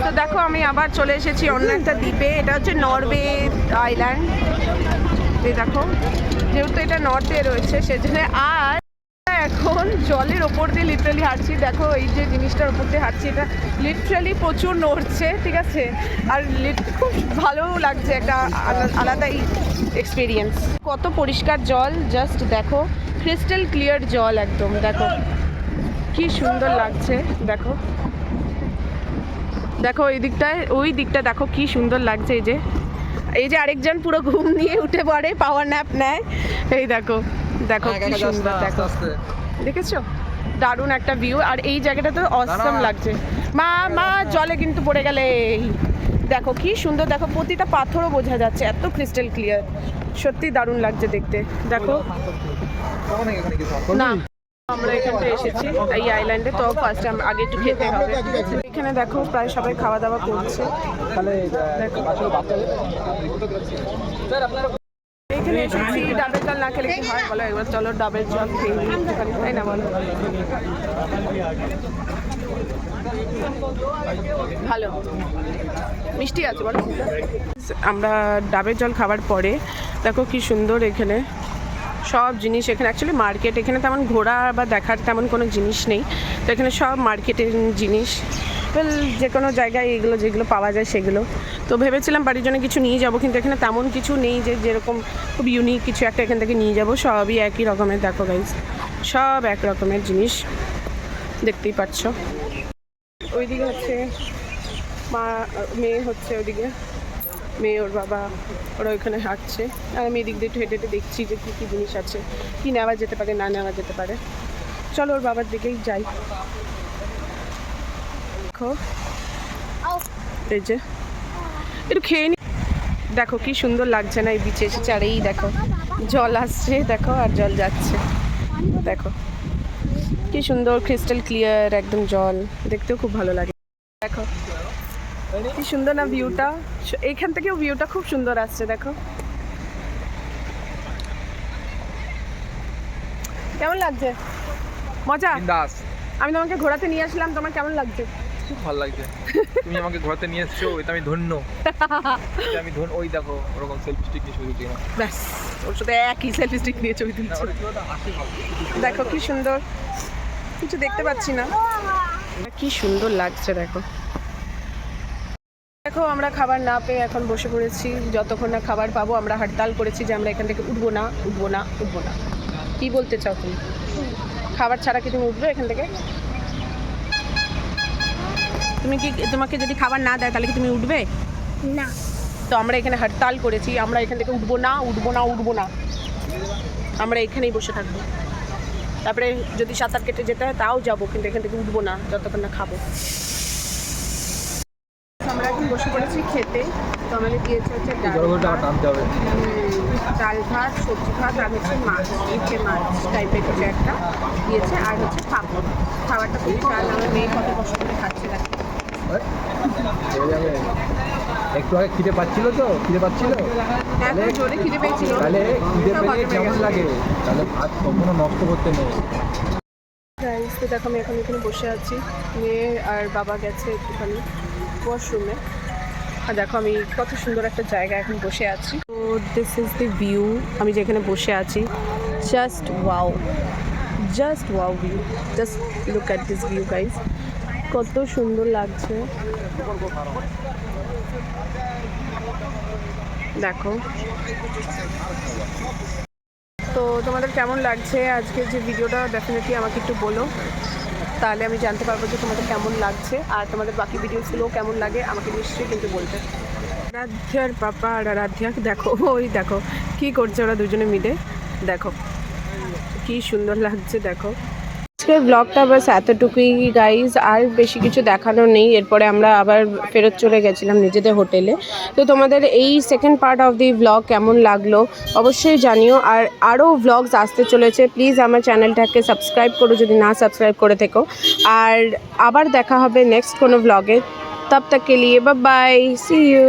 তো দেখো আমি আবার চলে এসেছি অন্য একটা দ্বীপে। এটা হচ্ছে নরওয়ে আইল্যান্ড। এই দেখো, যেহেতু এটা নর্থে রয়েছে সেজন্য। আর এখন জলের ওপর দিয়ে লিটারালি হাঁটছি। দেখো এই যে জিনিসটার ওপর দিয়ে হাঁটছি, এটা লিটারালি প্রচুর নড়ছে, ঠিক আছে। আর খুব ভালো লাগছে, একটা আলাদাই এক্সপিরিয়েন্স। কত পরিষ্কার জল, জাস্ট দেখো, ক্রিস্টাল ক্লিয়ার জল একদম। দেখো কি সুন্দর লাগছে। দেখো দেখো ওই দিকটায়, ওই দিকটা দেখো কি সুন্দর লাগছে। এই যে আরেকজন পুরো ঘুম নিয়ে উঠে পড়ে, পাওয়ার ন্যাপ নেয়। এই দেখো দেখো কি সুন্দর, দেখো দেখেছো, দারুণ একটা ভিউ। আর এই জায়গাটা তো অসাম লাগছে। মা মা জলে কিন্তু পড়ে গেলে। দেখো কি সুন্দর, দেখো প্রতিটা পাথরও বোঝা যাচ্ছে, এত ক্রিস্টাল ক্লিয়ার, সত্যি দারুণ লাগছে দেখতে। দেখো না, আমরা এখানটা এসেছি এই আইল্যান্ডে, তো ফার্স্ট আগে একটু খেতে হবে। এখানে দেখো প্রায় সবাই খাওয়া দাওয়া করছে। এখানে এসেছি, ডাবের জল না খেলে কি হয় বলো একবার, চলো ডাবের জল খেয়ে নিই একটুখানি, তাই না বলো? ভালো মিষ্টি আছে বলো। আমরা ডাবের জল খাওয়ার পরে দেখো কি সুন্দর এখানে সব জিনিস। এখানে অ্যাকচুয়ালি মার্কেট, এখানে তেমন ঘোরা বা দেখার তেমন কোনো জিনিস নেই, তো এখানে সব মার্কেটের জিনিস, যে কোনো জায়গায় এগুলো যেগুলো পাওয়া যায় সেগুলো। তো ভেবেছিলাম বাড়ির জন্য কিছু নিয়ে যাব, কিন্তু এখানে তেমন কিছু নেই যে যেরকম খুব ইউনিক কিছু একটা এখান থেকে নিয়ে যাব। সবই একই রকমের, দেখো গাইজ, সব এক রকমের জিনিস, দেখতেই পাচ্ছ। ওইদিকে হচ্ছে মা, মেয়ে হচ্ছে ওইদিকে, মেয়ে ওর বাবা, ওরা ওইখানে হাঁটছে, আর আমি এদিক দিয়ে একটু হেঁটে হেঁটে দেখছি যে কী কী জিনিস আছে, কী নেওয়া যেতে পারে না নেওয়া যেতে পারে। চলো ওর বাবার দিকেই যাই। দেখো এই যে একটু খেয়ে নি। দেখো কি সুন্দর লাগছে না, এই বিচে এসেছে, আর এই দেখো জল আসছে, দেখো আর জল যাচ্ছে, দেখো কি সুন্দর ক্রিস্টাল ক্লিয়ার একদম জল, দেখতেও খুব ভালো লাগে। দেখো কি সুন্দর না ভিউটা, এইখান থেকেও ভিউটা খুব সুন্দর আসছে। দেখো কেমন লাগছে? মজা? আমি তোমাকে ঘোরাতে নিয়ে আসলাম, তোমার কেমন লাগছে? খুব ভালো লাগছে, তুমি আমাকে ঘোরাতে নিয়ে এসছো, এটা আমি ধন্য। আমি ধন্য। ওই দেখো ওরকম সেলফি স্টিক নিয়ে ছবি তুলছি, ব্যাস ওর সাথে একই সেলফি স্টিক নিয়ে ছবি তুলছি। দেখো কি সুন্দর, কিছু দেখতে পাচ্ছি না, কি সুন্দর লাগছে। দেখো দেখো আমরা খাবার না পেয়ে এখন বসে পড়েছি, যতক্ষণ না খাবার পাবো। আমরা হরতাল করেছি যে আমরা এখান থেকে উঠবো না, উঠবো না, উঠবো না। কি বলতে চাও তুমি? খাবার ছাড়া কি তুমি উঠবে এখান থেকে? তুমি কি, তোমাকে যদি খাবার না দেয় তাহলে কি তুমি উঠবে না? তো আমরা এখানে হরতাল করেছি, আমরা এখান থেকে উঠবো না, উঠবো না, উঠবো না, আমরা এখানেই বসে থাকবো। তারপরে যদি সাঁতার কেটে যেতে হয় তাও যাবো, কিন্তু এখান থেকে উঠবো না যতক্ষণ না খাবো। আমরা এখন বসে পড়েছি খেতে। তো আমাদের দিয়েছে হচ্ছে ডাল ভাত, সবজি ভাত, আর হচ্ছে মাছ, ইচ্ছে মাছ টাইপের কিছু একটা দিয়েছে, আর হচ্ছে পাঁপড়। খাবারটা খুব চাল, আমার মেয়ে কত কষ্ট করে খাচ্ছে। দেখো একটু আগে খিদে পাচ্ছিল, তো খিদে পাচ্ছিল, এত জোরে খিদে পেয়েছিল, তাহলে খিদে পেলে কেমন লাগে, তাহলে ভাত কখনো নষ্ট করতে নেই। তো দেখো আমি এখন এখানে বসে আছি, মেয়ে আর বাবা গেছে একটুখানি ওয়াশরুমে। আর দেখো আমি কত সুন্দর একটা জায়গা এখন বসে আছি। তো দিস ইজ দ্য ভিউ, আমি যেখানে বসে আছি, just wow, just wow view, just look at this view guys, কত সুন্দর লাগছে। দেখো তো তোমাদের কেমন লাগছে আজকের যে ভিডিওটা, ডেফিনেটলি আমাকে একটু বলো, তাহলে আমি জানতে পারবো যে তোমাদের কেমন লাগছে, আর তোমাদের বাকি ভিডিওসগুলোও কেমন লাগে আমাকে নিশ্চয়ই কিন্তু বলতে। আরাধ্যার পাপা আর আরাধ্যা দেখো, ওই দেখো কি করছে ওরা দুজনে মিলে, দেখো কি সুন্দর লাগছে। দেখো আজকের ব্লগটা বাস এতটুকুই গাইজ, আর বেশি কিছু দেখানোর নেই। এরপরে আমরা আবার ফেরত চলে গেছিলাম নিজেদের হোটেলে। তো তোমাদের এই second part of the blog কেমন লাগলো অবশ্যই জানিও, আর আরও ব্লগস আসতে চলেছে। প্লিজ আমার চ্যানেলটাকে সাবস্ক্রাইব করো যদি না সাবস্ক্রাইব করে থেকো, আর আবার দেখা হবে নেক্সট কোনো ব্লগে। তব তক কে লিয়ে বাই বাই, সি ইউ।